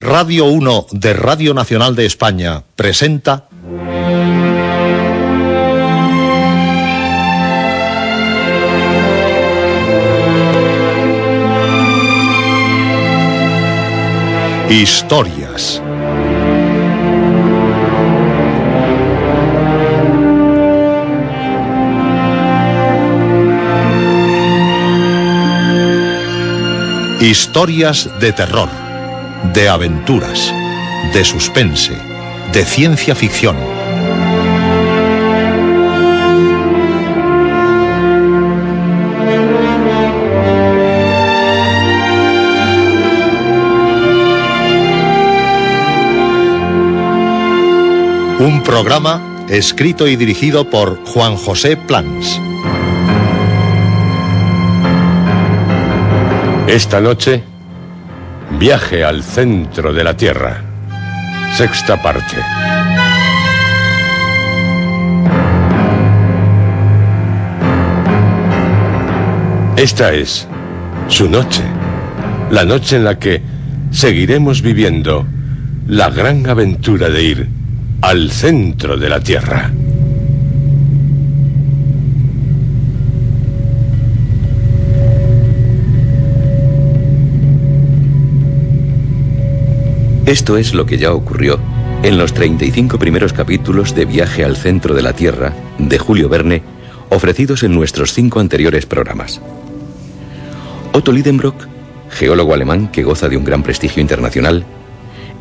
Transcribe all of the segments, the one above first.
Radio 1 de Radio Nacional de España presenta Historias. Historias de terror, de aventuras, de suspense, de ciencia ficción. Un programa escrito y dirigido por Juan José Plans. Esta noche, viaje al centro de la Tierra. Sexta parte. Esta es su noche. La noche en la que seguiremos viviendo la gran aventura de ir al centro de la Tierra. Esto es lo que ya ocurrió en los 35 primeros capítulos de Viaje al Centro de la Tierra de Julio Verne, ofrecidos en nuestros 5 anteriores programas. Otto Lidenbrock, geólogo alemán que goza de un gran prestigio internacional,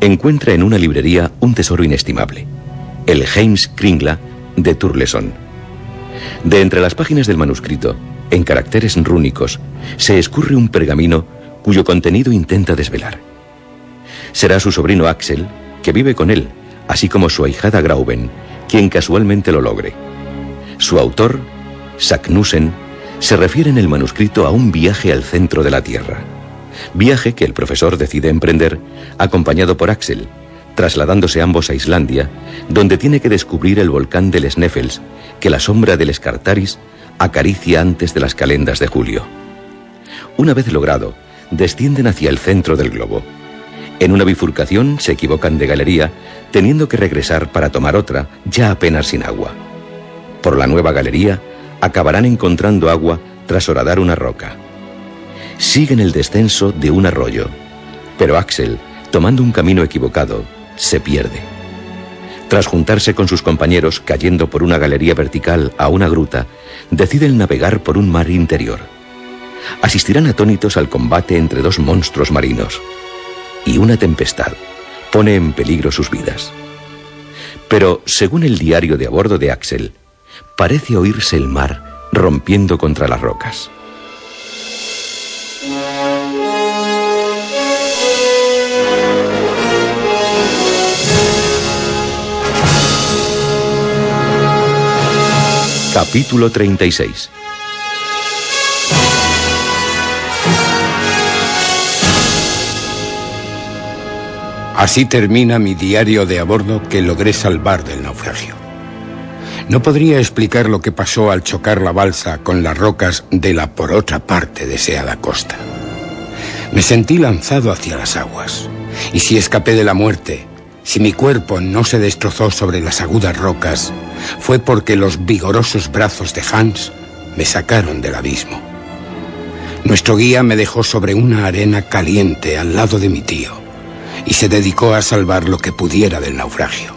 encuentra en una librería un tesoro inestimable, el Heimskringla de Turleson. De entre las páginas del manuscrito, en caracteres rúnicos, se escurre un pergamino cuyo contenido intenta desvelar. Será su sobrino Axel, que vive con él, así como su ahijada Grauben, quien casualmente lo logre. Su autor, Saknussen, se refiere en el manuscrito a un viaje al centro de la Tierra. Viaje que el profesor decide emprender, acompañado por Axel, trasladándose ambos a Islandia, donde tiene que descubrir el volcán del Sneffels, que la sombra del Scartaris acaricia antes de las calendas de julio. Una vez logrado, descienden hacia el centro del globo. En una bifurcación se equivocan de galería, teniendo que regresar para tomar otra, ya apenas sin agua. Por la nueva galería, acabarán encontrando agua tras horadar una roca. Siguen el descenso de un arroyo, pero Axel, tomando un camino equivocado, se pierde. Tras juntarse con sus compañeros, cayendo por una galería vertical a una gruta, deciden navegar por un mar interior. Asistirán atónitos al combate entre dos monstruos marinos. Y una tempestad pone en peligro sus vidas. Pero, según el diario de a bordo de Axel, parece oírse el mar rompiendo contra las rocas. Capítulo 36. Así termina mi diario de a bordo que logré salvar del naufragio. No podría explicar lo que pasó al chocar la balsa con las rocas de la por otra parte deseada costa. Me sentí lanzado hacia las aguas, y si escapé de la muerte, si mi cuerpo no se destrozó sobre las agudas rocas, fue porque los vigorosos brazos de Hans me sacaron del abismo. Nuestro guía me dejó sobre una arena caliente al lado de mi tío, y se dedicó a salvar lo que pudiera del naufragio.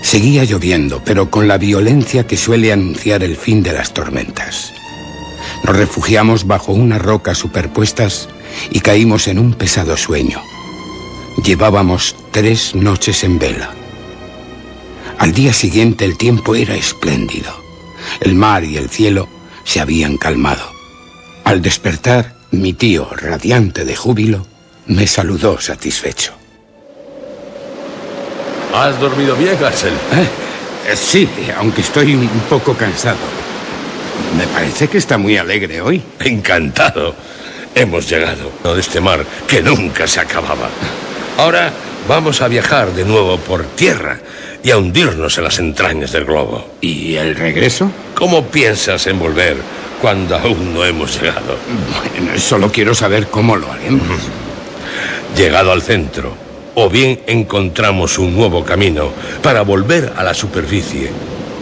Seguía lloviendo, pero con la violencia que suele anunciar el fin de las tormentas. Nos refugiamos bajo unas rocas superpuestas y caímos en un pesado sueño. Llevábamos 3 noches en vela. Al día siguiente el tiempo era espléndido. El mar y el cielo se habían calmado. Al despertar, mi tío, radiante de júbilo, me saludó satisfecho. ¿Has dormido bien, Axel? Sí, aunque estoy un poco cansado. Me parece que está muy alegre hoy. Encantado. Hemos llegado de este mar que nunca se acababa. Ahora vamos a viajar de nuevo por tierra y a hundirnos en las entrañas del globo. ¿Y el regreso? ¿Cómo piensas en volver cuando aún no hemos llegado? Bueno, solo quiero saber cómo lo haremos. Llegado al centro, o bien encontramos un nuevo camino para volver a la superficie,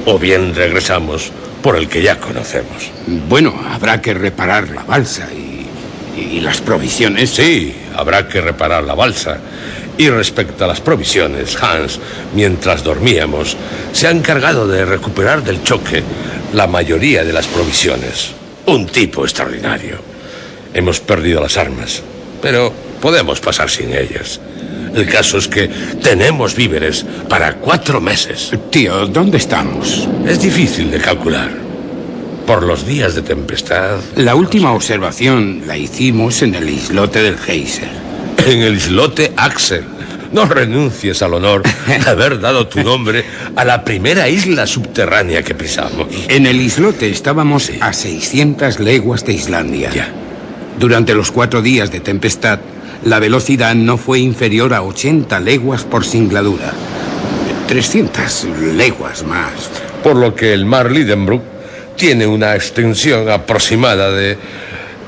o bien regresamos por el que ya conocemos. Bueno, habrá que reparar la balsa y las provisiones. Sí, habrá que reparar la balsa. Y respecto a las provisiones, Hans, mientras dormíamos, se ha encargado de recuperar del choque la mayoría de las provisiones. Un tipo extraordinario. Hemos perdido las armas, pero podemos pasar sin ellas. El caso es que tenemos víveres para 4 meses. Tío, ¿dónde estamos? Es difícil de calcular. Por los días de tempestad... La última observación la hicimos en el islote del Geyser. En el islote Axel. No renuncies al honor de haber dado tu nombre a la primera isla subterránea que pisamos. En el islote estábamos a 600 leguas de Islandia. Ya. Durante los 4 días de tempestad, la velocidad no fue inferior a 80 leguas por singladura. 300 leguas más. Por lo que el mar Lidenbrock tiene una extensión aproximada de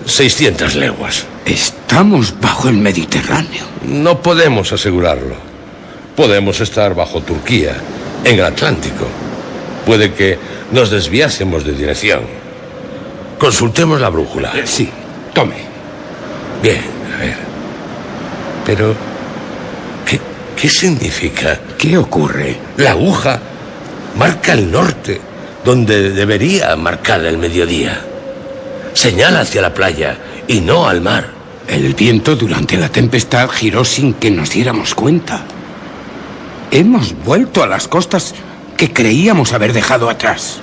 600 leguas. Estamos bajo el Mediterráneo. No podemos asegurarlo. Podemos estar bajo Turquía, en el Atlántico. Puede que nos desviásemos de dirección. Consultemos la brújula. Sí, tome. Bien, a ver. Pero, ¿qué significa? ¿Qué ocurre? La aguja marca el norte, donde debería marcar el mediodía. Señala hacia la playa y no al mar. El viento durante la tempestad giró sin que nos diéramos cuenta. Hemos vuelto a las costas que creíamos haber dejado atrás.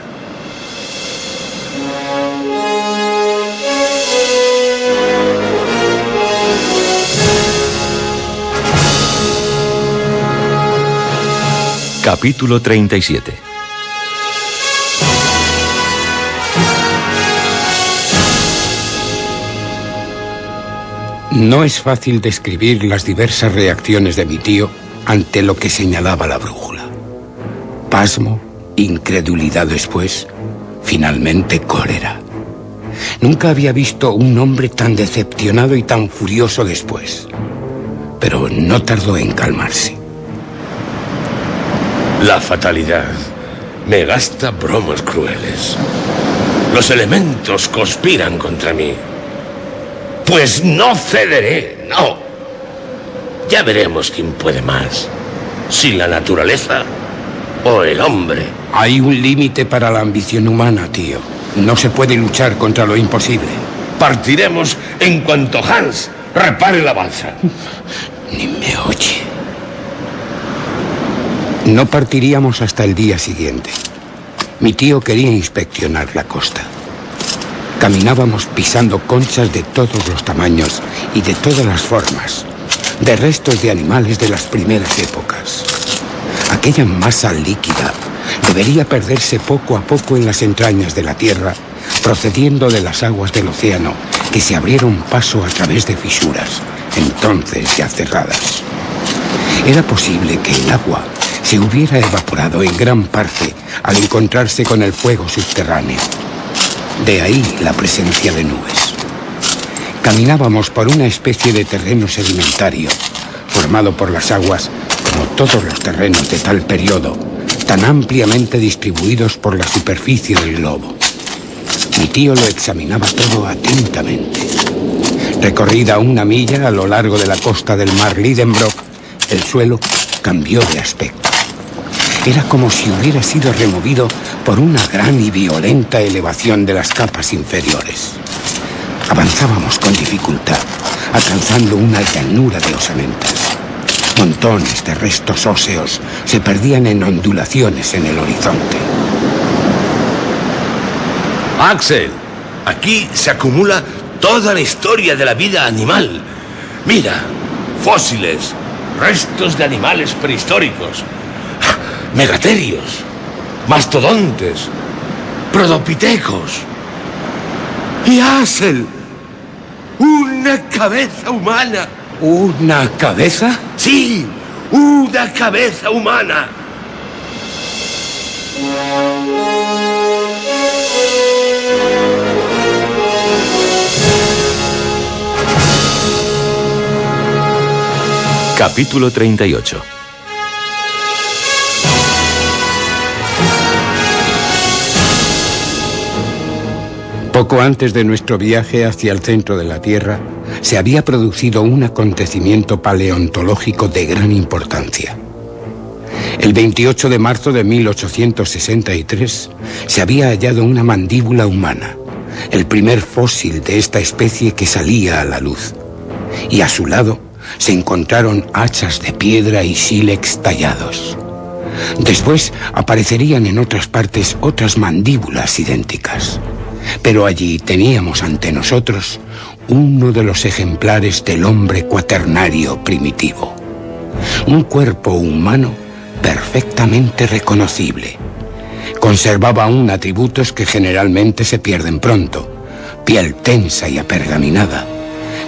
Capítulo 37. No es fácil describir las diversas reacciones de mi tío ante lo que señalaba la brújula. Pasmo, incredulidad después, finalmente cólera. Nunca había visto un hombre tan decepcionado y tan furioso después. Pero no tardó en calmarse. La fatalidad me gasta bromas crueles. Los elementos conspiran contra mí. Pues no cederé, no. Ya veremos quién puede más, si la naturaleza o el hombre. Hay un límite para la ambición humana, tío. No se puede luchar contra lo imposible. Partiremos en cuanto Hans repare la balsa. Ni me oye. No partiríamos hasta el día siguiente. Mi tío quería inspeccionar la costa. Caminábamos pisando conchas de todos los tamaños y de todas las formas, de restos de animales de las primeras épocas. Aquella masa líquida debería perderse poco a poco en las entrañas de la tierra, procediendo de las aguas del océano que se abrieron paso a través de fisuras, entonces ya cerradas. Era posible que el agua se hubiera evaporado en gran parte al encontrarse con el fuego subterráneo. De ahí la presencia de nubes. Caminábamos por una especie de terreno sedimentario, formado por las aguas, como todos los terrenos de tal periodo, tan ampliamente distribuidos por la superficie del globo. Mi tío lo examinaba todo atentamente. Recorrida 1 milla a lo largo de la costa del mar Lidenbrock, el suelo cambió de aspecto. Era como si hubiera sido removido por una gran y violenta elevación de las capas inferiores. Avanzábamos con dificultad, alcanzando una llanura de osamentas. Montones de restos óseos se perdían en ondulaciones en el horizonte. Axel, aquí se acumula toda la historia de la vida animal. Mira, fósiles, restos de animales prehistóricos, megaterios, mastodontes, prodopitecos. Y Axel, una cabeza humana. ¿Una cabeza? Sí, una cabeza humana. Capítulo 38. Poco antes de nuestro viaje hacia el centro de la Tierra, se había producido un acontecimiento paleontológico de gran importancia. El 28 de marzo de 1863 se había hallado una mandíbula humana, el primer fósil de esta especie que salía a la luz. Y a su lado se encontraron hachas de piedra y sílex tallados. Después aparecerían en otras partes otras mandíbulas idénticas. Pero allí teníamos ante nosotros uno de los ejemplares del hombre cuaternario primitivo. Un cuerpo humano perfectamente reconocible. Conservaba aún atributos que generalmente se pierden pronto: piel tensa y apergaminada,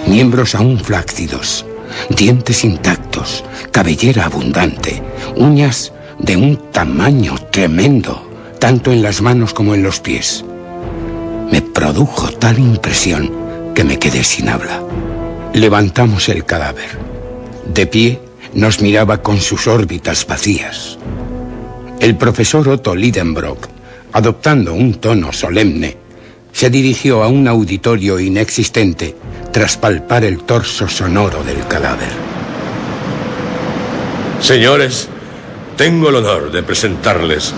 miembros aún flácidos, dientes intactos, cabellera abundante, uñas de un tamaño tremendo, tanto en las manos como en los pies. Me produjo tal impresión que me quedé sin habla. Levantamos el cadáver. De pie, nos miraba con sus órbitas vacías. El profesor Otto Lidenbrock, adoptando un tono solemne, se dirigió a un auditorio inexistente tras palpar el torso sonoro del cadáver. Señores, tengo el honor de presentarles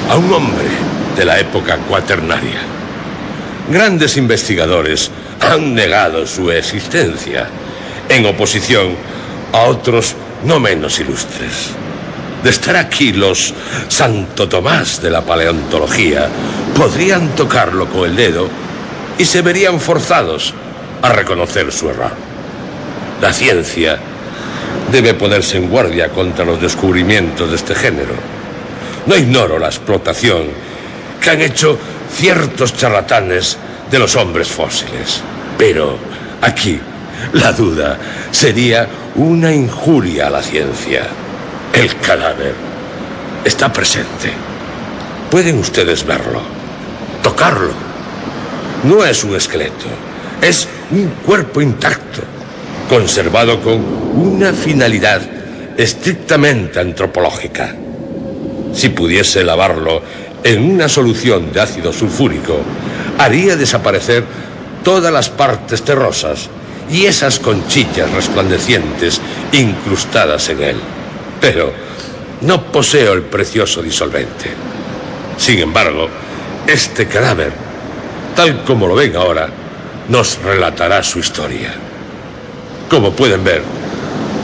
a un hombre de la época cuaternaria. Grandes investigadores han negado su existencia, en oposición a otros no menos ilustres. De estar aquí, los Santo Tomás de la paleontología podrían tocarlo con el dedo y se verían forzados a reconocer su error. La ciencia debe ponerse en guardia contra los descubrimientos de este género. No ignoro la explotación que han hecho ciertos charlatanes de los hombres fósiles. Pero aquí la duda sería una injuria a la ciencia. El cadáver está presente. Pueden ustedes verlo, tocarlo. No es un esqueleto, es un cuerpo intacto, conservado con una finalidad estrictamente antropológica. Si pudiese lavarlo en una solución de ácido sulfúrico, haría desaparecer todas las partes terrosas y esas conchillas resplandecientes incrustadas en él. Pero no poseo el precioso disolvente. Sin embargo, este cadáver, tal como lo ven ahora, nos relatará su historia. Como pueden ver,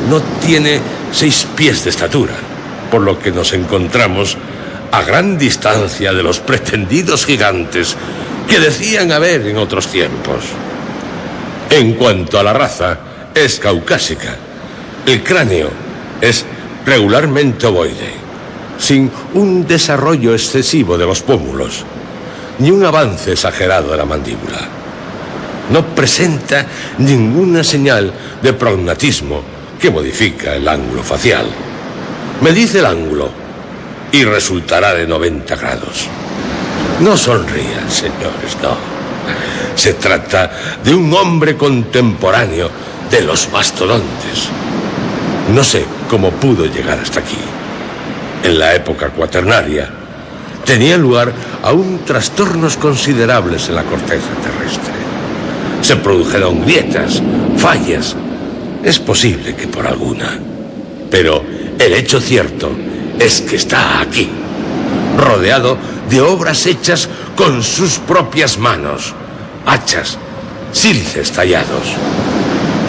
no tiene 6 pies de estatura, por lo que nos encontramos a gran distancia de los pretendidos gigantes que decían haber en otros tiempos. En cuanto a la raza, es caucásica. El cráneo es regularmente ovoide, sin un desarrollo excesivo de los pómulos, ni un avance exagerado de la mandíbula. No presenta ninguna señal de prognatismo que modifica el ángulo facial. Medice el ángulo y resultará de 90 grados. No sonrían, señores, no. Se trata de un hombre contemporáneo de los mastodontes. No sé cómo pudo llegar hasta aquí. En la época cuaternaria tenía lugar aún trastornos considerables en la corteza terrestre. Se produjeron grietas, fallas. Es posible que por alguna. Pero el hecho cierto es que está aquí, rodeado de obras hechas con sus propias manos, hachas, sílices tallados.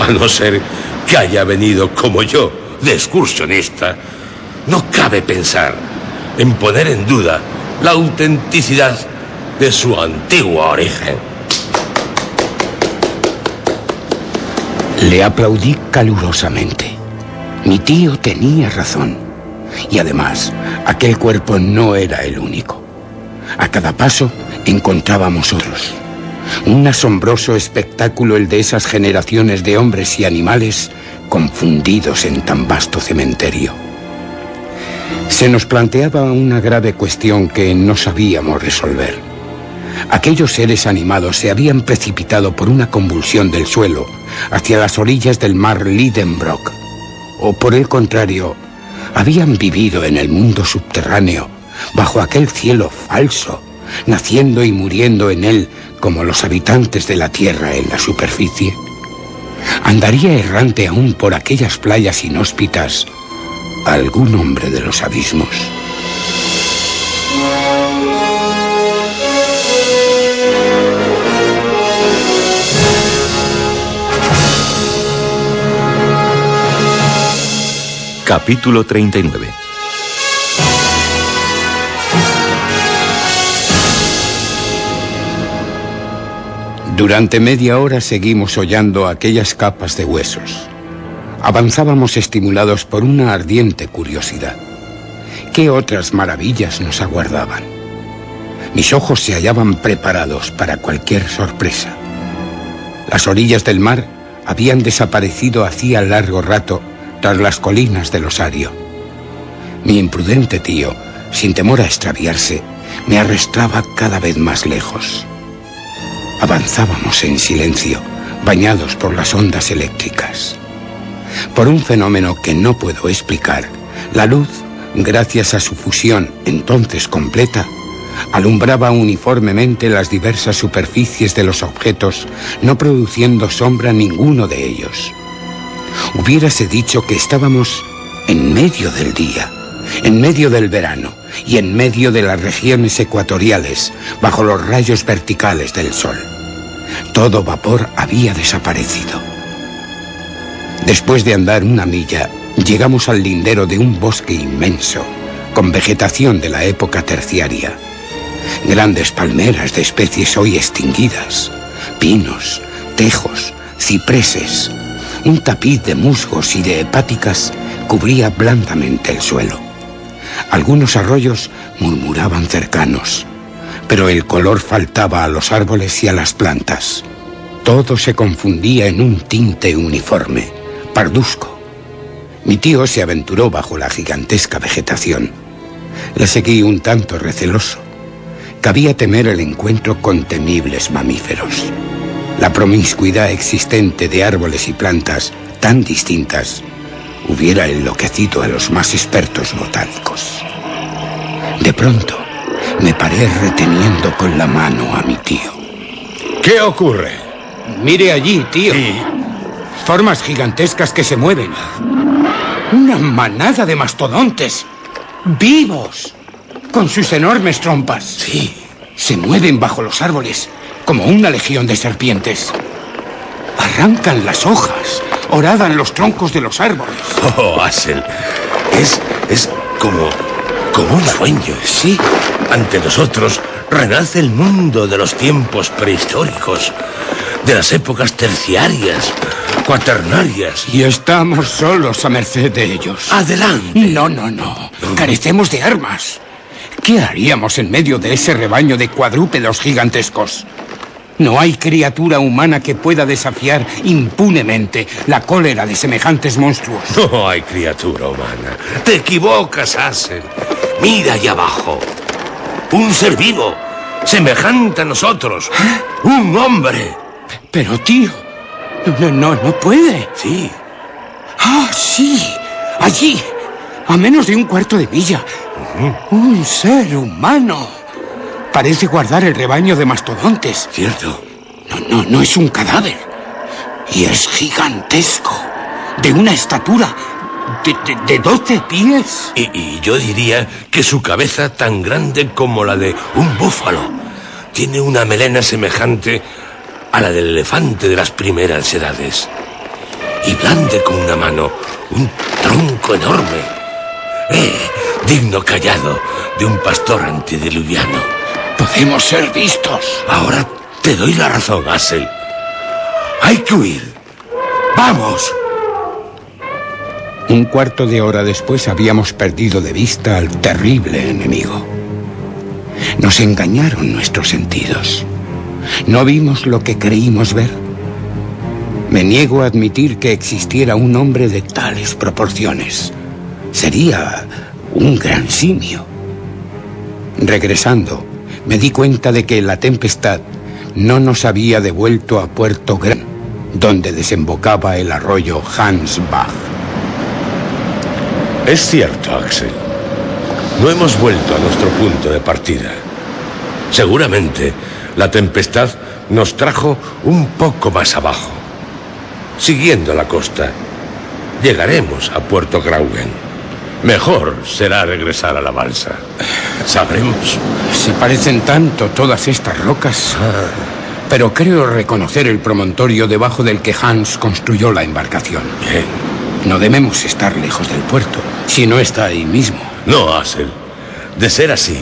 A no ser que haya venido como yo, de excursionista, no cabe pensar en poner en duda la autenticidad de su antiguo origen. Le aplaudí calurosamente. Mi tío tenía razón. Y además, aquel cuerpo no era el único. A cada paso encontrábamos otros. Un asombroso espectáculo el de esas generaciones de hombres y animales confundidos en tan vasto cementerio. Se nos planteaba una grave cuestión que no sabíamos resolver. Aquellos seres animados se habían precipitado por una convulsión del suelo hacia las orillas del mar Lidenbrock, o por el contrario, habían vivido en el mundo subterráneo, bajo aquel cielo falso, naciendo y muriendo en él como los habitantes de la tierra en la superficie. ¿Andaría errante aún por aquellas playas inhóspitas algún hombre de los abismos? Capítulo 39. Durante media hora seguimos hollando aquellas capas de huesos. Avanzábamos estimulados por una ardiente curiosidad. ¿Qué otras maravillas nos aguardaban? Mis ojos se hallaban preparados para cualquier sorpresa. Las orillas del mar habían desaparecido hacía largo rato tras las colinas del osario. Mi imprudente tío, sin temor a extraviarse, me arrastraba cada vez más lejos. Avanzábamos en silencio, bañados por las ondas eléctricas. Por un fenómeno que no puedo explicar, la luz, gracias a su fusión entonces completa, alumbraba uniformemente las diversas superficies de los objetos, no produciendo sombra a ninguno de ellos. Hubiérase dicho que estábamos en medio del día, en medio del verano y en medio de las regiones ecuatoriales, bajo los rayos verticales del sol. Todo vapor había desaparecido. Después de andar una milla, llegamos al lindero de un bosque inmenso, con vegetación de la época terciaria. Grandes palmeras de especies hoy extinguidas, pinos, tejos, cipreses. Un tapiz de musgos y de hepáticas cubría blandamente el suelo. Algunos arroyos murmuraban cercanos, pero el color faltaba a los árboles y a las plantas. Todo se confundía en un tinte uniforme, parduzco. Mi tío se aventuró bajo la gigantesca vegetación. Le seguí un tanto receloso. Cabía temer el encuentro con temibles mamíferos. La promiscuidad existente de árboles y plantas tan distintas hubiera enloquecido a los más expertos botánicos. De pronto, me paré reteniendo con la mano a mi tío. ¿Qué ocurre? Mire allí, tío. Sí. Formas gigantescas que se mueven. Una manada de mastodontes. ¡Vivos! Con sus enormes trompas. Sí. Se mueven bajo los árboles como una legión de serpientes. Arrancan las hojas, horadan los troncos de los árboles. Oh, Hassel, es como un sueño. Sí. Ante nosotros renace el mundo de los tiempos prehistóricos, de las épocas terciarias, cuaternarias. Y estamos solos a merced de ellos. Adelante. No. Carecemos de armas. ¿Qué haríamos en medio de ese rebaño de cuadrúpedos gigantescos? No hay criatura humana que pueda desafiar impunemente la cólera de semejantes monstruos. No hay criatura humana. Te equivocas, Hassel. Mira allá abajo. Un ser vivo, semejante a nosotros. Un hombre. Pero, tío, no puede. Sí. ¡Ah, sí! Allí, a menos de un cuarto de milla. Un ser humano. Parece guardar el rebaño de mastodontes. Cierto. No es un cadáver. Y es gigantesco. De una estatura de 12 pies. Y yo diría que su cabeza, tan grande como la de un búfalo, tiene una melena semejante a la del elefante de las primeras edades. Y blande con una mano un tronco enorme. Digno cayado de un pastor antediluviano. Podemos ser vistos. Ahora te doy la razón, Hassel. Hay que huir. ¡Vamos! Un cuarto de hora después habíamos perdido de vista al terrible enemigo. Nos engañaron nuestros sentidos. No vimos lo que creímos ver. Me niego a admitir que existiera un hombre de tales proporciones. Sería un gran simio. Regresando, me di cuenta de que la tempestad no nos había devuelto a Puerto Gran, donde desembocaba el arroyo Hansbach. Es cierto, Axel. No hemos vuelto a nuestro punto de partida. Seguramente la tempestad nos trajo un poco más abajo. Siguiendo la costa, llegaremos a Puerto Grauen. Mejor será regresar a la balsa. Sabremos. Se parecen tanto todas estas rocas. Pero creo reconocer el promontorio debajo del que Hans construyó la embarcación. Bien. No debemos estar lejos del puerto, si no está ahí mismo. No, Axel. De ser así,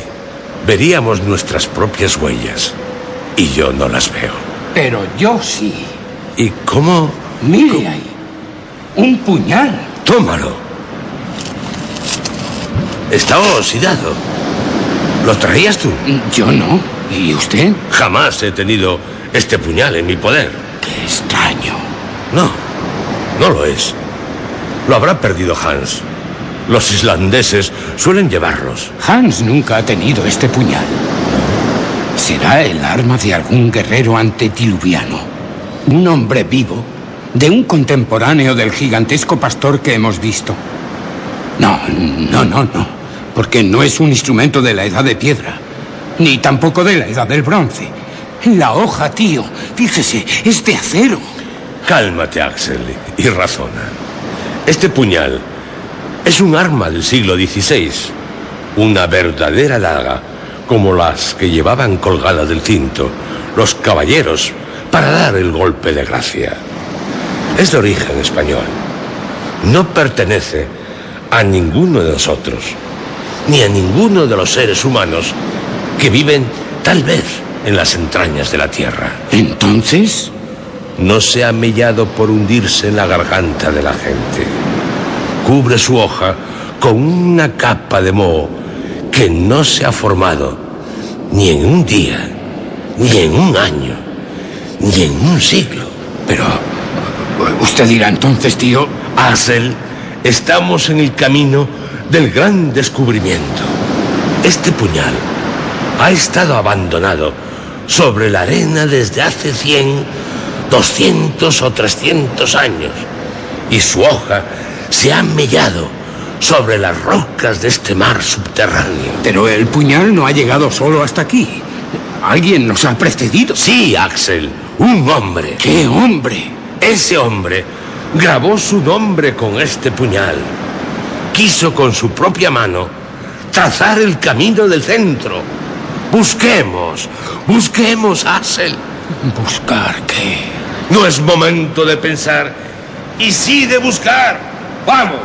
veríamos nuestras propias huellas. Y yo no las veo. Pero yo sí. ¿Y cómo? Mire ahí. Un puñal. Tómalo. Está oxidado. ¿Lo traías tú? Yo no. ¿Y usted? Jamás he tenido este puñal en mi poder. Qué extraño. No, no lo es. Lo habrá perdido Hans. Los islandeses suelen llevarlos. Hans nunca ha tenido este puñal. Será el arma de algún guerrero antediluviano. Un hombre vivo, de un contemporáneo del gigantesco pastor que hemos visto. No. Porque no es un instrumento de la edad de piedra. Ni tampoco de la edad del bronce. La hoja, tío, fíjese, es de acero. Cálmate, Axel, y razona. Este puñal es un arma del siglo XVI. Una verdadera daga, como las que llevaban colgadas del cinto los caballeros para dar el golpe de gracia. Es de origen español. No pertenece a ninguno de nosotros, ni a ninguno de los seres humanos que viven tal vez en las entrañas de la tierra. ¿Entonces? No se ha mellado por hundirse en la garganta de la gente. Cubre su hoja con una capa de moho que no se ha formado ni en un día, ni en un año, ni en un siglo. Pero usted dirá entonces, tío... Axel, estamos en el camino del gran descubrimiento. Este puñal ha estado abandonado sobre la arena desde hace 100, 200 o 300 años. Y su hoja se ha mellado sobre las rocas de este mar subterráneo. Pero el puñal no ha llegado solo hasta aquí. Alguien nos ha precedido. Sí, Axel, un hombre. ¿Qué hombre? Ese hombre grabó su nombre con este puñal. Quiso con su propia mano trazar el camino del centro. Busquemos, Axel. ¿Buscar qué? No es momento de pensar, y sí de buscar. ¡Vamos!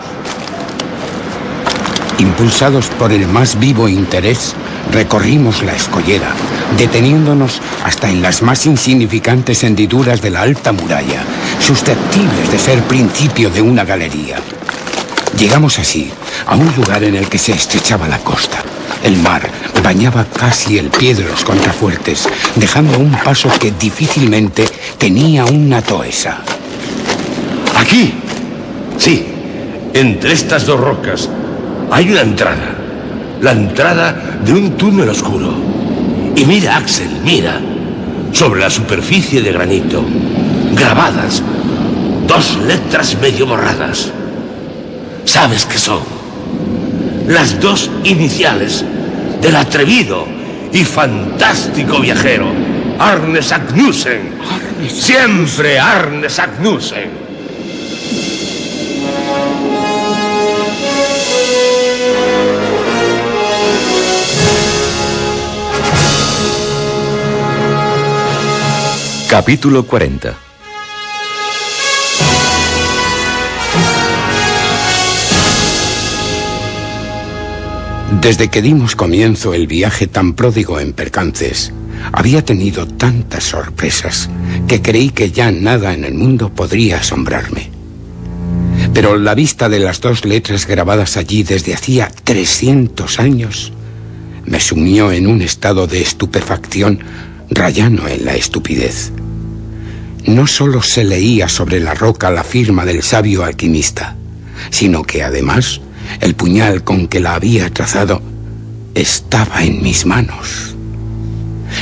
Impulsados por el más vivo interés, recorrimos la escollera, deteniéndonos hasta en las más insignificantes hendiduras de la alta muralla, susceptibles de ser principio de una galería. Llegamos así a un lugar en el que se estrechaba la costa. El mar bañaba casi el pie de los contrafuertes, dejando un paso que difícilmente tenía una toesa. Aquí, sí, entre estas dos rocas hay una entrada. La entrada de un túnel oscuro. Y mira, Axel, mira. Sobre la superficie de granito, grabadas 2 letras medio borradas. ¿Sabes qué son? Las 2 iniciales del atrevido y fantástico viajero Arne Sagnussen. Siempre Arne Sagnussen. Capítulo 40. Desde que dimos comienzo el viaje tan pródigo en percances, había tenido tantas sorpresas que creí que ya nada en el mundo podría asombrarme. Pero la vista de las 2 letras grabadas allí desde hacía 300 años me sumió en un estado de estupefacción rayano en la estupidez. No solo se leía sobre la roca la firma del sabio alquimista, sino que además el puñal con que la había trazado estaba en mis manos.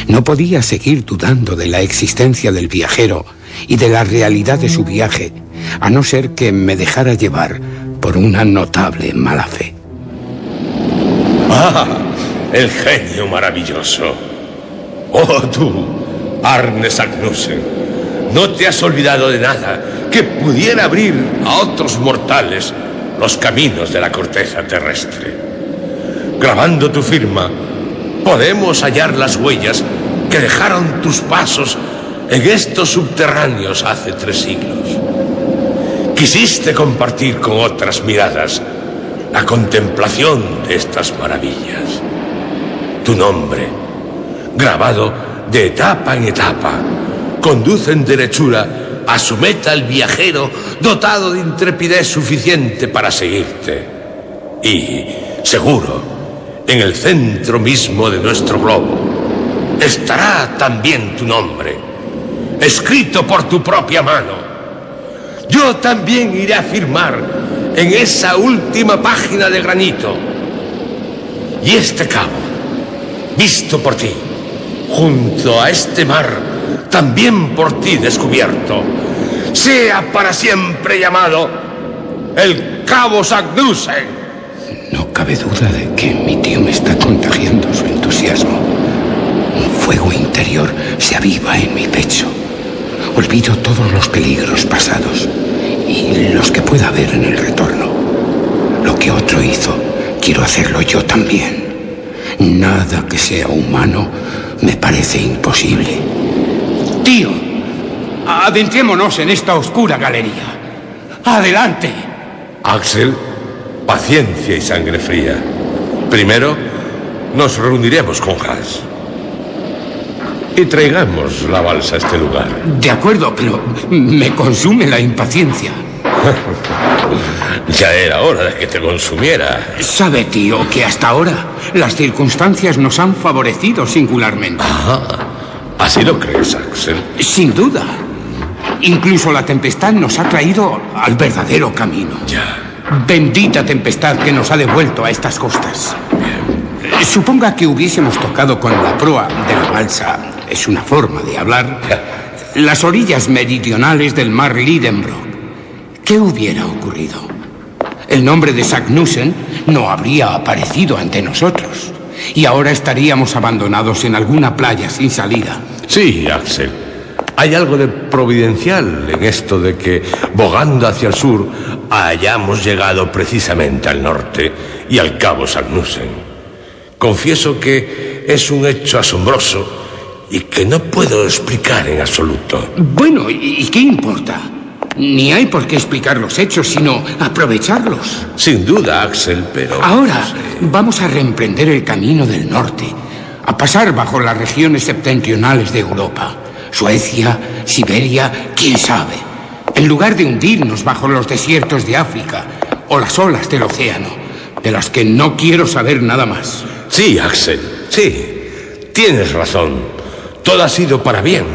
No podía seguir dudando de la existencia del viajero y de la realidad de su viaje, a no ser que me dejara llevar por una notable mala fe. ¡Ah! El genio maravilloso. ¡Oh, tú, Arne Sagnussen! No te has olvidado de nada que pudiera abrir a otros mortales los caminos de la corteza terrestre. Grabando tu firma, podemos hallar las huellas que dejaron tus pasos en estos subterráneos hace 3 siglos. Quisiste compartir con otras miradas la contemplación de estas maravillas. Tu nombre, grabado de etapa en etapa, conduce en derechura a su meta el viajero dotado de intrepidez suficiente para seguirte. Y, seguro, en el centro mismo de nuestro globo estará también tu nombre, escrito por tu propia mano. Yo también iré a firmar en esa última página de granito. Y este cabo, visto por ti, junto a este mar, también por ti descubierto, sea para siempre llamado el Cabo Sagnussen. No cabe duda de que mi tío me está contagiando su entusiasmo. Un fuego interior se aviva en mi pecho. Olvido todos los peligros pasados y los que pueda haber en el retorno. Lo que otro hizo, quiero hacerlo yo también. Nada que sea humano me parece imposible. Tío, adentrémonos en esta oscura galería. ¡Adelante! Axel, paciencia y sangre fría. Primero, nos reuniremos con Hans. Y traigamos la balsa a este lugar. De acuerdo, pero me consume la impaciencia. Ya era hora de que te consumiera. Sabe, tío, que hasta ahora las circunstancias nos han favorecido singularmente. ¿Así lo crees, Axel? Sin duda. Incluso la tempestad nos ha traído al verdadero camino. Ya. Bendita tempestad que nos ha devuelto a estas costas. Suponga que hubiésemos tocado con la proa de la balsa, es una forma de hablar, las orillas meridionales del mar Lidenbrock. ¿Qué hubiera ocurrido? El nombre de Sagnussen no habría aparecido ante nosotros y ahora estaríamos abandonados en alguna playa sin salida. Sí, Axel. Hay algo de providencial en esto de que, bogando hacia el sur, hayamos llegado precisamente al norte y al Cabo Sagnussen. Confieso que es un hecho asombroso y que no puedo explicar en absoluto. Bueno, ¿y qué importa? Ni hay por qué explicar los hechos, sino aprovecharlos. Sin duda, Axel, pero... Ahora vamos a reemprender el camino del norte, a pasar bajo las regiones septentrionales de Europa. Suecia, Siberia, quién sabe. En lugar de hundirnos bajo los desiertos de África o las olas del océano, de las que no quiero saber nada más. Sí, Axel, sí. Tienes razón. Todo ha sido para bien,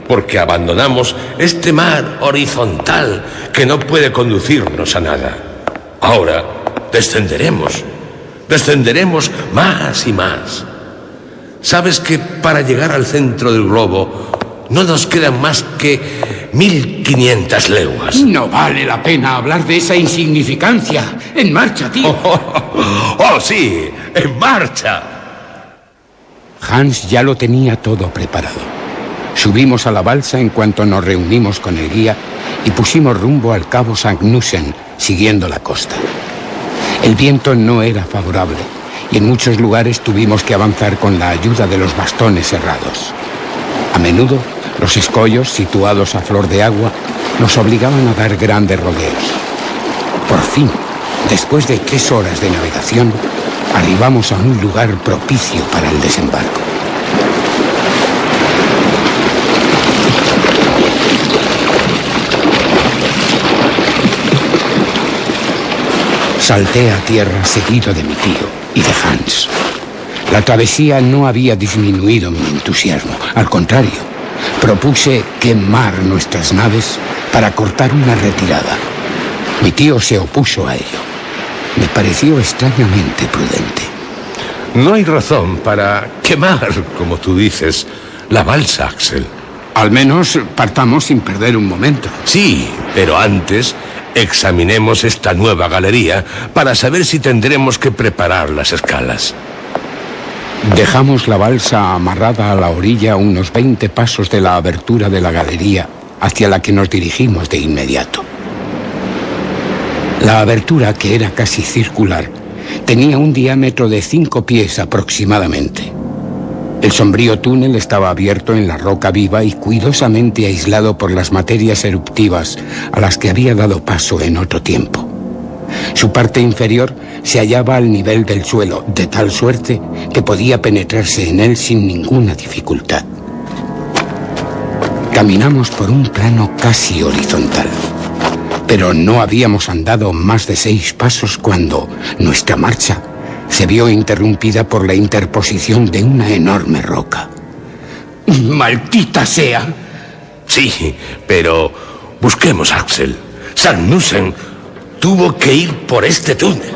porque abandonamos este mar horizontal que no puede conducirnos a nada. Ahora descenderemos más y más. ¿Sabes que para llegar al centro del globo no nos quedan más que 1500 leguas? No vale la pena hablar de esa insignificancia. En marcha, tío. ¡Oh, sí! ¡En marcha! Hans ya lo tenía todo preparado. Subimos a la balsa en cuanto nos reunimos con el guía y pusimos rumbo al Cabo Sagnussen, siguiendo la costa. El viento no era favorable y en muchos lugares tuvimos que avanzar con la ayuda de los bastones cerrados. A menudo, los escollos, situados a flor de agua, nos obligaban a dar grandes rodeos. Por fin, después de 3 horas de navegación, arribamos a un lugar propicio para el desembarco. Salté a tierra seguido de mi tío y de Hans. La travesía no había disminuido mi entusiasmo. Al contrario, propuse quemar nuestras naves para cortar una retirada. Mi tío se opuso a ello. Me pareció extrañamente prudente. No hay razón para quemar, como tú dices, la balsa, Axel. Al menos partamos sin perder un momento. Sí, pero antes examinemos esta nueva galería para saber si tendremos que preparar las escalas. Dejamos la balsa amarrada a la orilla a unos 20 pasos de la abertura de la galería, hacia la que nos dirigimos de inmediato. La abertura, que era casi circular, tenía un diámetro de 5 pies aproximadamente. El sombrío túnel estaba abierto en la roca viva y cuidadosamente aislado por las materias eruptivas a las que había dado paso en otro tiempo. Su parte inferior se hallaba al nivel del suelo, de tal suerte que podía penetrarse en él sin ninguna dificultad. Caminamos por un plano casi horizontal, pero no habíamos andado más de 6 pasos cuando nuestra marcha se vio interrumpida por la interposición de una enorme roca. ¡Maldita sea! Sí, pero busquemos a Axel. Sagnussen tuvo que ir por este túnel.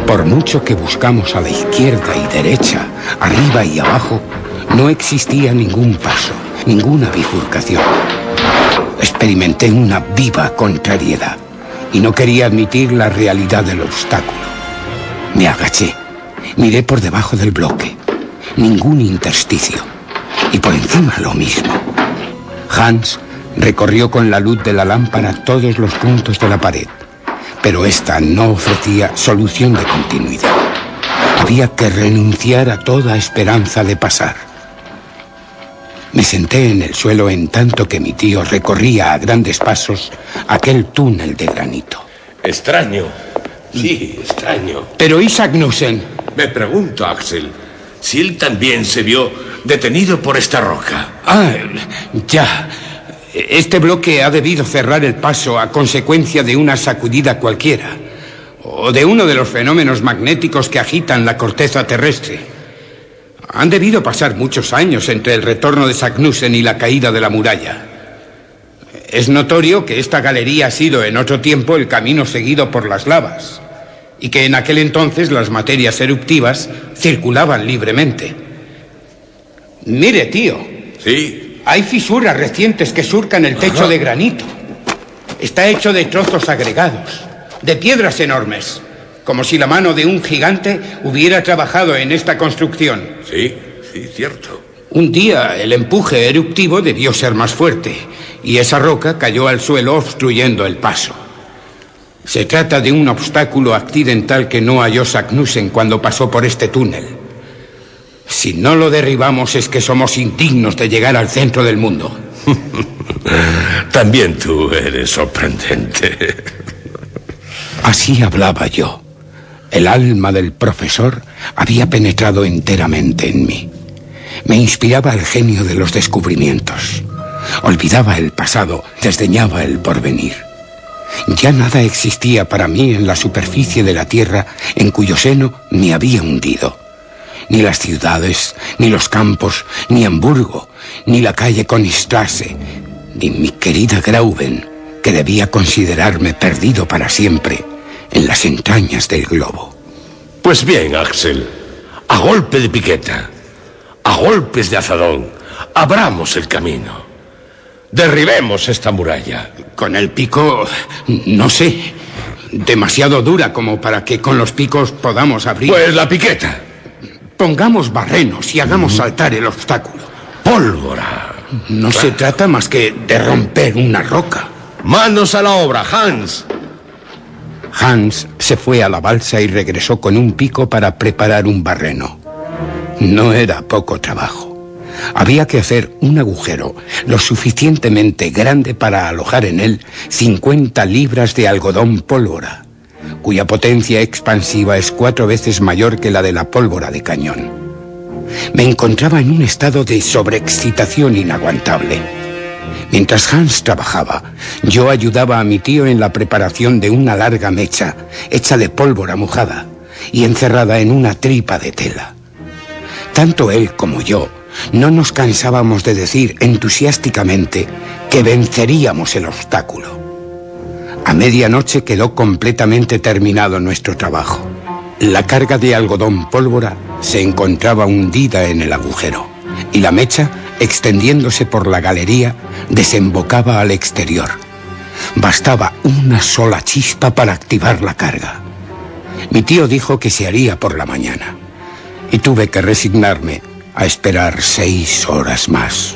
Por mucho que buscamos a la izquierda y derecha, arriba y abajo, no existía ningún paso, ninguna bifurcación. Experimenté una viva contrariedad y no quería admitir la realidad del obstáculo. Me agaché, miré por debajo del bloque. Ningún intersticio. Y por encima lo mismo. Hans recorrió con la luz de la lámpara todos los puntos de la pared, pero esta no ofrecía solución de continuidad. Había que renunciar a toda esperanza de pasar. Me senté en el suelo en tanto que mi tío recorría a grandes pasos aquel túnel de granito. Extraño. Sí, extraño. Pero ¿y Sagnussen? Me pregunto, Axel, si él también se vio detenido por esta roca. Ah, ya. Este bloque ha debido cerrar el paso a consecuencia de una sacudida cualquiera, o de uno de los fenómenos magnéticos que agitan la corteza terrestre. Han debido pasar muchos años entre el retorno de Sagnussen y la caída de la muralla. Es notorio que esta galería ha sido en otro tiempo el camino seguido por las lavas, y que en aquel entonces las materias eruptivas circulaban libremente. Mire, tío. Sí. Hay fisuras recientes que surcan el techo de granito. Está hecho de trozos agregados, de piedras enormes, como si la mano de un gigante hubiera trabajado en esta construcción. Sí, cierto. Un día el empuje eruptivo debió ser más fuerte y esa roca cayó al suelo obstruyendo el paso. Se trata de un obstáculo accidental que no halló Sagnussen cuando pasó por este túnel. Si no lo derribamos es que somos indignos de llegar al centro del mundo. También tú eres sorprendente. Así hablaba yo. El alma del profesor había penetrado enteramente en mí. Me inspiraba el genio de los descubrimientos. Olvidaba el pasado, desdeñaba el porvenir. Ya nada existía para mí en la superficie de la tierra en cuyo seno me había hundido. Ni las ciudades, ni los campos, ni Hamburgo, ni la calle Königstrasse, ni mi querida Grauben, que debía considerarme perdido para siempre en las entrañas del globo. Pues bien, Axel, a golpe de piqueta, a golpes de azadón, abramos el camino. Derribemos esta muralla. Con el pico, no sé, demasiado dura como para que con los picos podamos abrir. Pues la piqueta. Pongamos barrenos y hagamos saltar el obstáculo. Pólvora. No se trata más que de romper una roca. Manos a la obra, Hans. Hans se fue a la balsa y regresó con un pico para preparar un barreno. No era poco trabajo. Había que hacer un agujero lo suficientemente grande para alojar en él 50 libras de algodón pólvora, cuya potencia expansiva es 4 veces mayor que la de la pólvora de cañón. Me encontraba en un estado de sobreexcitación inaguantable. Mientras Hans trabajaba, yo ayudaba a mi tío en la preparación de una larga mecha hecha de pólvora mojada y encerrada en una tripa de tela. Tanto él como yo no nos cansábamos de decir entusiásticamente que venceríamos el obstáculo. A medianoche quedó completamente terminado nuestro trabajo. La carga de algodón pólvora se encontraba hundida en el agujero y la mecha, extendiéndose por la galería, desembocaba al exterior. Bastaba una sola chispa para activar la carga. Mi tío dijo que se haría por la mañana, y tuve que resignarme a esperar 6 horas más.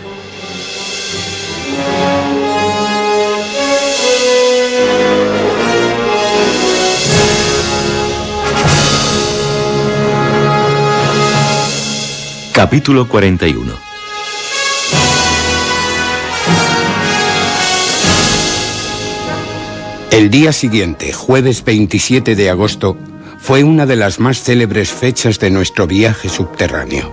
Capítulo 41. El día siguiente, jueves 27 de agosto, fue una de las más célebres fechas de nuestro viaje subterráneo.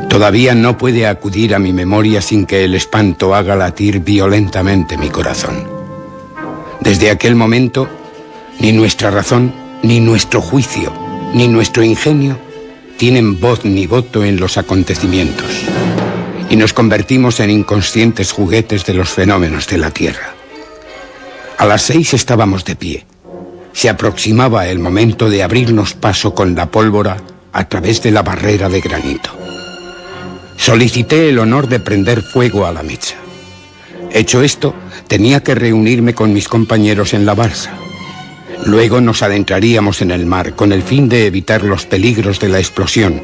Todavía no puede acudir a mi memoria sin que el espanto haga latir violentamente mi corazón. Desde aquel momento, ni nuestra razón, ni nuestro juicio, ni nuestro ingenio tienen voz ni voto en los acontecimientos, y nos convertimos en inconscientes juguetes de los fenómenos de la Tierra. A las 6 estábamos de pie. Se aproximaba el momento de abrirnos paso con la pólvora a través de la barrera de granito. Solicité el honor de prender fuego a la mecha. Hecho esto, tenía que reunirme con mis compañeros en la balsa. Luego nos adentraríamos en el mar con el fin de evitar los peligros de la explosión,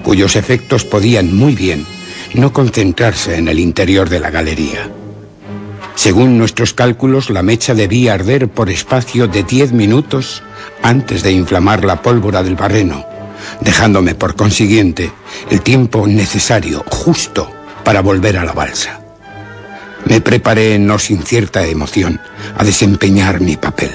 cuyos efectos podían muy bien no concentrarse en el interior de la galería. Según nuestros cálculos, la mecha debía arder por espacio de 10 minutos antes de inflamar la pólvora del barreno, dejándome por consiguiente el tiempo necesario, justo, para volver a la balsa. Me preparé, no sin cierta emoción, a desempeñar mi papel.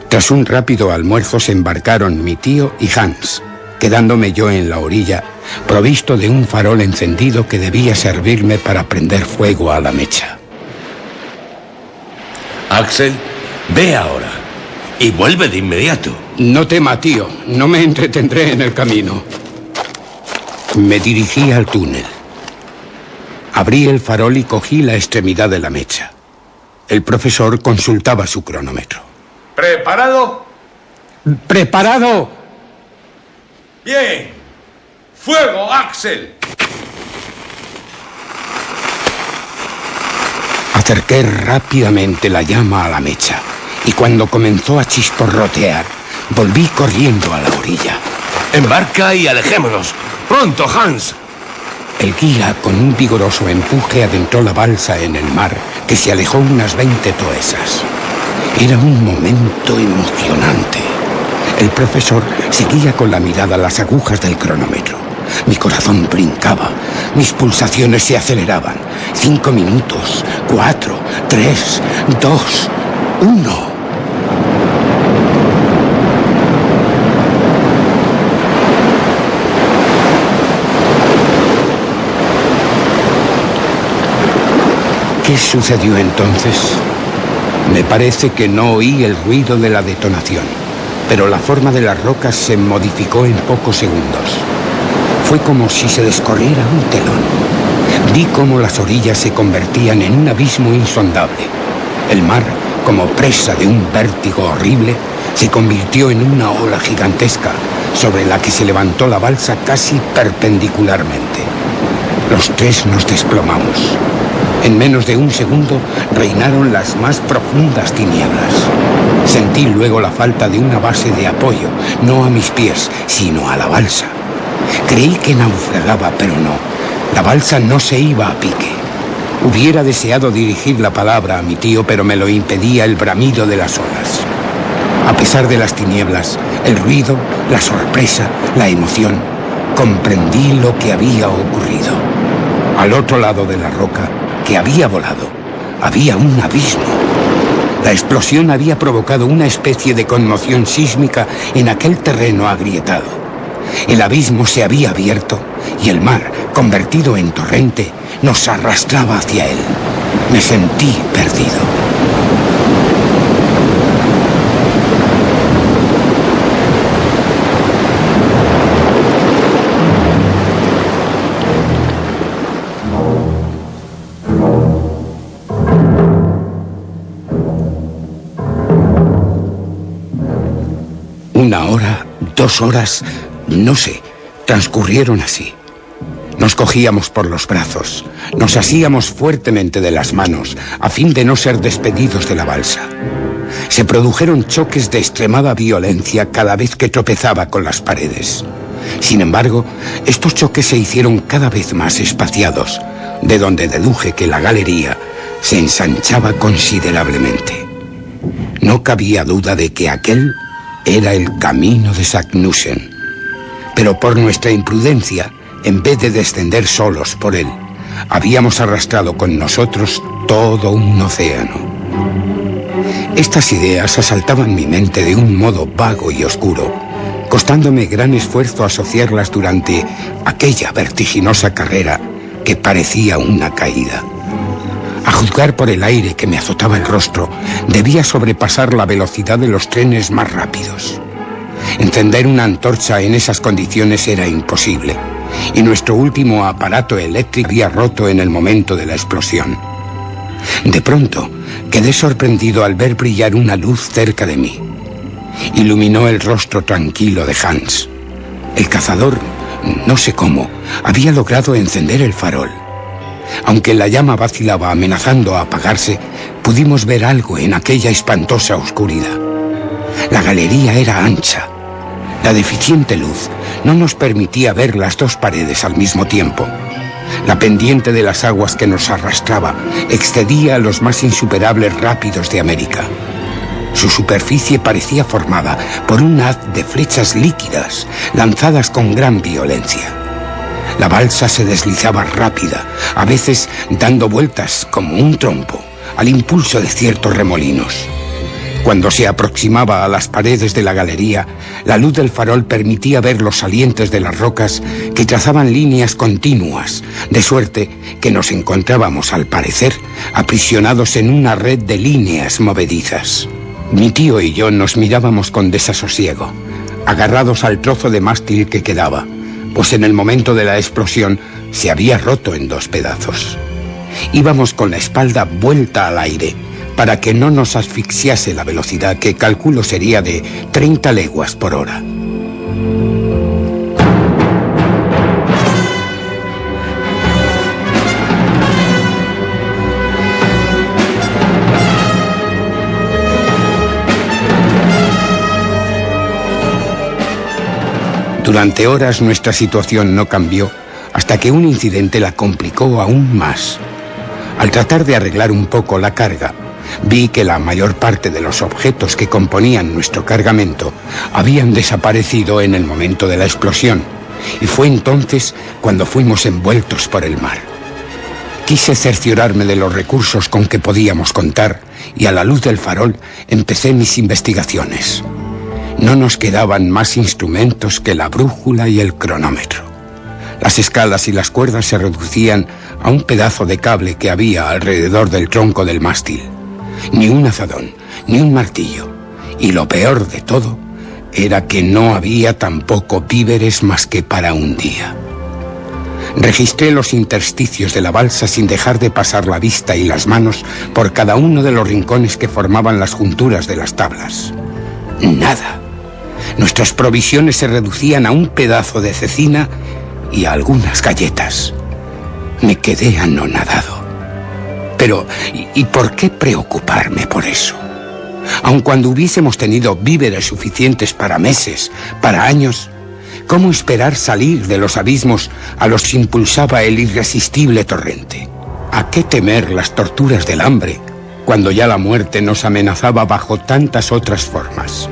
Tras un rápido almuerzo se embarcaron mi tío y Hans, quedándome yo en la orilla, provisto de un farol encendido que debía servirme para prender fuego a la mecha. Axel, ve ahora y vuelve de inmediato. No tema, tío, no me entretendré en el camino. Me dirigí al túnel. Abrí el farol y cogí la extremidad de la mecha. El profesor consultaba su cronómetro. ¿Preparado? ¡Preparado! Bien. ¡Fuego, Axel! Acerqué rápidamente la llama a la mecha y cuando comenzó a chisporrotear, volví corriendo a la orilla. Embarca y alejémonos. ¡Pronto, Hans! El guía, con un vigoroso empuje, adentró la balsa en el mar, que se alejó unas 20 toesas. Era un momento emocionante. El profesor seguía con la mirada las agujas del cronómetro. Mi corazón brincaba, mis pulsaciones se aceleraban. 5 minutos, 4, 3, 2, 1... ¿Qué sucedió entonces? Me parece que no oí el ruido de la detonación, pero la forma de las rocas se modificó en pocos segundos. Fue como si se descorriera un telón. Vi cómo las orillas se convertían en un abismo insondable. El mar, como presa de un vértigo horrible, se convirtió en una ola gigantesca, sobre la que se levantó la balsa casi perpendicularmente. Los tres nos desplomamos. En menos de un segundo reinaron las más profundas tinieblas. Sentí luego la falta de una base de apoyo, no a mis pies, sino a la balsa. Creí que naufragaba, pero no. La balsa no se iba a pique. Hubiera deseado dirigir la palabra a mi tío, pero me lo impedía el bramido de las olas. A pesar de las tinieblas, el ruido, la sorpresa, la emoción, comprendí lo que había ocurrido. Al otro lado de la roca, que había volado, había un abismo. La explosión había provocado una especie de conmoción sísmica en aquel terreno agrietado. El abismo se había abierto y el mar, convertido en torrente, nos arrastraba hacia él. Me sentí perdido. Una hora, 2 horas, no sé, transcurrieron así. Nos cogíamos por los brazos, nos asíamos fuertemente de las manos a fin de no ser despedidos de la balsa. Se produjeron choques de extremada violencia cada vez que tropezaba con las paredes. Sin embargo, estos choques se hicieron cada vez más espaciados, de donde deduje que la galería se ensanchaba considerablemente. No cabía duda de que aquel era el camino de Saknussemm, pero por nuestra imprudencia, en vez de descender solos por él, habíamos arrastrado con nosotros todo un océano. Estas ideas asaltaban mi mente de un modo vago y oscuro, costándome gran esfuerzo asociarlas durante aquella vertiginosa carrera que parecía una caída. A juzgar por el aire que me azotaba el rostro, debía sobrepasar la velocidad de los trenes más rápidos. Encender una antorcha en esas condiciones era imposible, y nuestro último aparato eléctrico había roto en el momento de la explosión. De pronto, quedé sorprendido al ver brillar una luz cerca de mí. Iluminó el rostro tranquilo de Hans. El cazador, no sé cómo, había logrado encender el farol. Aunque la llama vacilaba amenazando a apagarse, pudimos ver algo en aquella espantosa oscuridad. La galería era ancha. La deficiente luz no nos permitía ver las dos paredes al mismo tiempo. La pendiente de las aguas que nos arrastraba excedía a los más insuperables rápidos de América. Su superficie parecía formada por un haz de flechas líquidas lanzadas con gran violencia. La balsa se deslizaba rápida, a veces dando vueltas como un trompo, al impulso de ciertos remolinos. Cuando se aproximaba a las paredes de la galería, la luz del farol permitía ver los salientes de las rocas que trazaban líneas continuas, de suerte que nos encontrábamos, al parecer, aprisionados en una red de líneas movedizas. Mi tío y yo nos mirábamos con desasosiego, agarrados al trozo de mástil que quedaba, pues en el momento de la explosión se había roto en dos pedazos. Íbamos con la espalda vuelta al aire, para que no nos asfixiase la velocidad, que calculo sería de 30 leguas por hora. Durante horas nuestra situación no cambió, hasta que un incidente la complicó aún más. Al tratar de arreglar un poco la carga, vi que la mayor parte de los objetos que componían nuestro cargamento habían desaparecido en el momento de la explosión, y fue entonces cuando fuimos envueltos por el mar. Quise cerciorarme de los recursos con que podíamos contar, y a la luz del farol empecé mis investigaciones. No nos quedaban más instrumentos que la brújula y el cronómetro. Las escalas y las cuerdas se reducían a un pedazo de cable que había alrededor del tronco del mástil. Ni un azadón, ni un martillo. Y lo peor de todo era que no había tampoco víveres más que para un día. Registré los intersticios de la balsa sin dejar de pasar la vista y las manos por cada uno de los rincones que formaban las junturas de las tablas. Nada. Nuestras provisiones se reducían a un pedazo de cecina y a algunas galletas. Me quedé anonadado. Pero, ¿y por qué preocuparme por eso? Aun cuando hubiésemos tenido víveres suficientes para meses, para años, ¿cómo esperar salir de los abismos a los que impulsaba el irresistible torrente? ¿A qué temer las torturas del hambre, cuando ya la muerte nos amenazaba bajo tantas otras formas?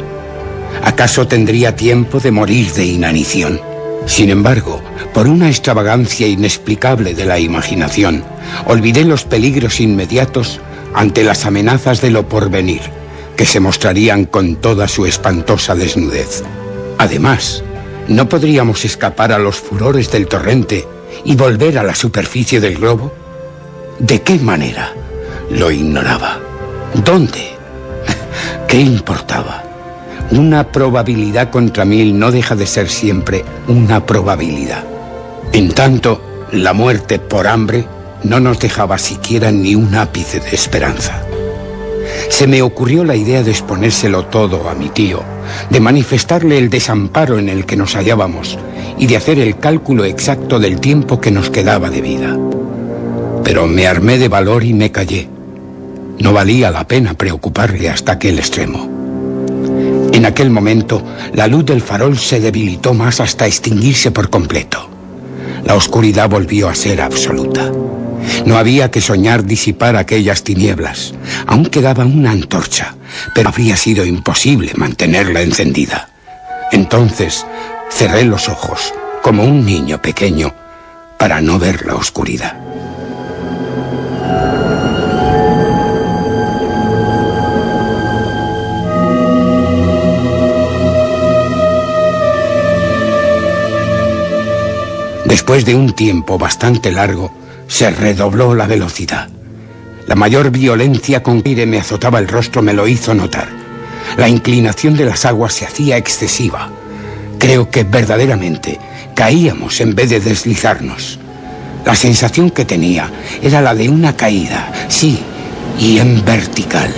¿Acaso tendría tiempo de morir de inanición? Sin embargo, por una extravagancia inexplicable de la imaginación, olvidé los peligros inmediatos ante las amenazas de lo porvenir, que se mostrarían con toda su espantosa desnudez. Además, ¿no podríamos escapar a los furores del torrente y volver a la superficie del globo? ¿De qué manera? Lo ignoraba. ¿Dónde? ¿Qué importaba? Una probabilidad contra 1000 no deja de ser siempre una probabilidad. En tanto, la muerte por hambre no nos dejaba siquiera ni un ápice de esperanza. Se me ocurrió la idea de exponérselo todo a mi tío, de manifestarle el desamparo en el que nos hallábamos y de hacer el cálculo exacto del tiempo que nos quedaba de vida. Pero me armé de valor y me callé. No valía la pena preocuparle hasta aquel extremo. En aquel momento, la luz del farol se debilitó más hasta extinguirse por completo. La oscuridad volvió a ser absoluta. No había que soñar disipar aquellas tinieblas. Aún quedaba una antorcha, pero habría sido imposible mantenerla encendida. Entonces, cerré los ojos, como un niño pequeño, para no ver la oscuridad. Después de un tiempo bastante largo, se redobló la velocidad. La mayor violencia con que me azotaba el rostro me lo hizo notar. La inclinación de las aguas se hacía excesiva. Creo que verdaderamente caíamos en vez de deslizarnos. La sensación que tenía era la de una caída, sí, y en vertical.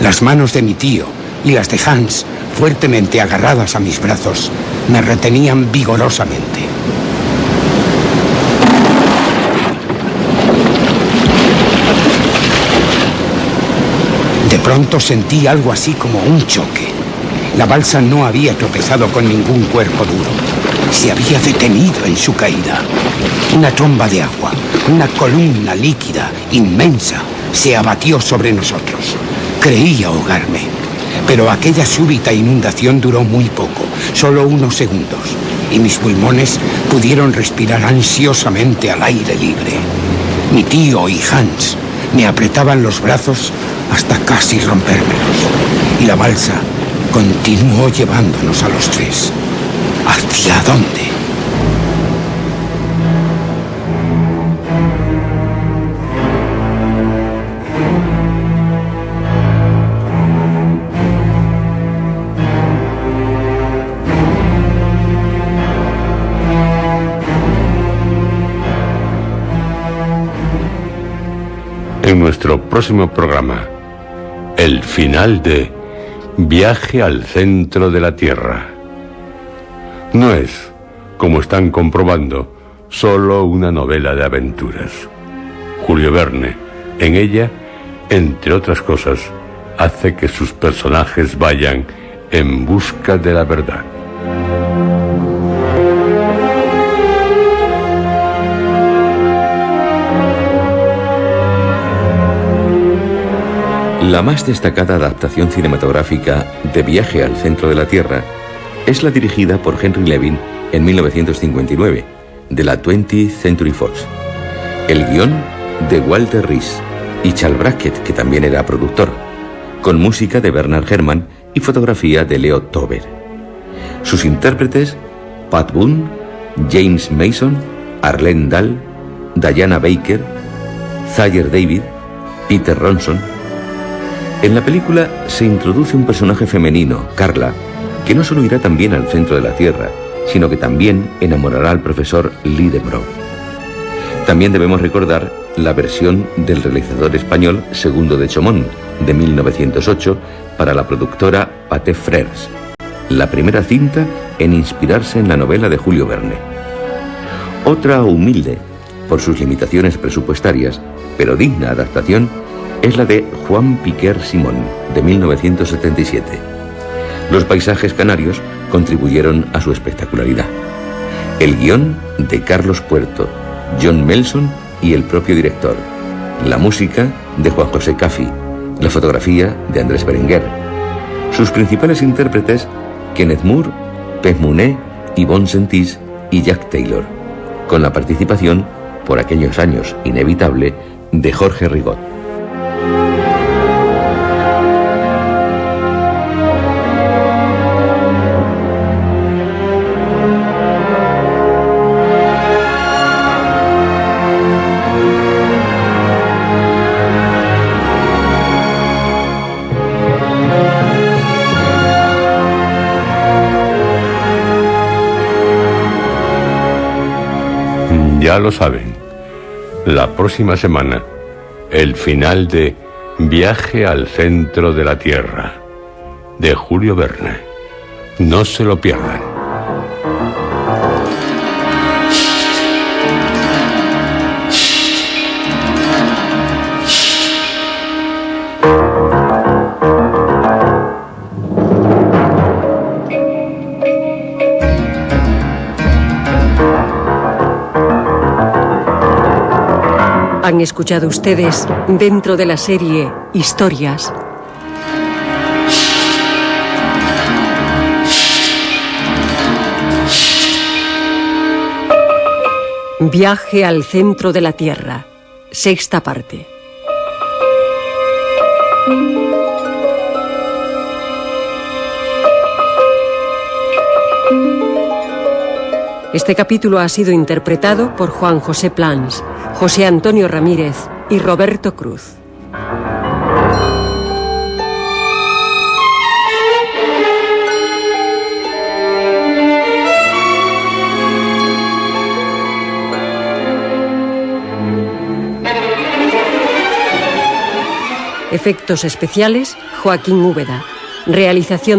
Las manos de mi tío y las de Hans, fuertemente agarradas a mis brazos, me retenían vigorosamente. De pronto sentí algo así como un choque. La balsa no había tropezado con ningún cuerpo duro. Se había detenido en su caída. Una tromba de agua, una columna líquida, inmensa, se abatió sobre nosotros. Creí ahogarme. Pero aquella súbita inundación duró muy poco, solo unos segundos, y mis pulmones pudieron respirar ansiosamente al aire libre. Mi tío y Hans me apretaban los brazos hasta casi rompérmelos, y la balsa continuó llevándonos a los tres. ¿Hacia dónde? En nuestro próximo programa, el final de Viaje al centro de la Tierra. No es, como están comprobando, solo una novela de aventuras. Julio Verne, en ella, entre otras cosas, hace que sus personajes vayan en busca de la verdad. La más destacada adaptación cinematográfica de Viaje al centro de la Tierra es la dirigida por Henry Levin en 1959, de la 20th Century Fox. El guión de Walter Rees y Charles Brackett, que también era productor, con música de Bernard Herrmann y fotografía de Leo Tauber. Sus intérpretes: Pat Boone, James Mason, Arlene Dahl, Diana Baker, Thayer David, Peter Ronson. En la película se introduce un personaje femenino, Carla, que no solo irá también al centro de la Tierra, sino que también enamorará al profesor Lidenbrock. También debemos recordar la versión del realizador español Segundo de Chomón, de 1908, para la productora Pathé Frères, la primera cinta en inspirarse en la novela de Julio Verne. Otra humilde, por sus limitaciones presupuestarias, pero digna adaptación, es la de Juan Piquer Simón, de 1977. Los paisajes canarios contribuyeron a su espectacularidad. El guión de Carlos Puerto, John Melson y el propio director. La música de Juan José Caffi. La fotografía de Andrés Berenguer. Sus principales intérpretes: Kenneth Moore, Pez Mounet, Yvonne Sentís y Jack Taylor, con la participación, por aquellos años inevitable, de Jorge Rigot. Ya lo saben, la próxima semana, el final de Viaje al centro de la Tierra, de Julio Verne. No se lo pierdan. Han escuchado ustedes, dentro de la serie Historias, Viaje al centro de la Tierra, 6ª parte. Este capítulo ha sido interpretado por Juan José Plans, José Antonio Ramírez y Roberto Cruz. Efectos especiales, Joaquín Úbeda. Realización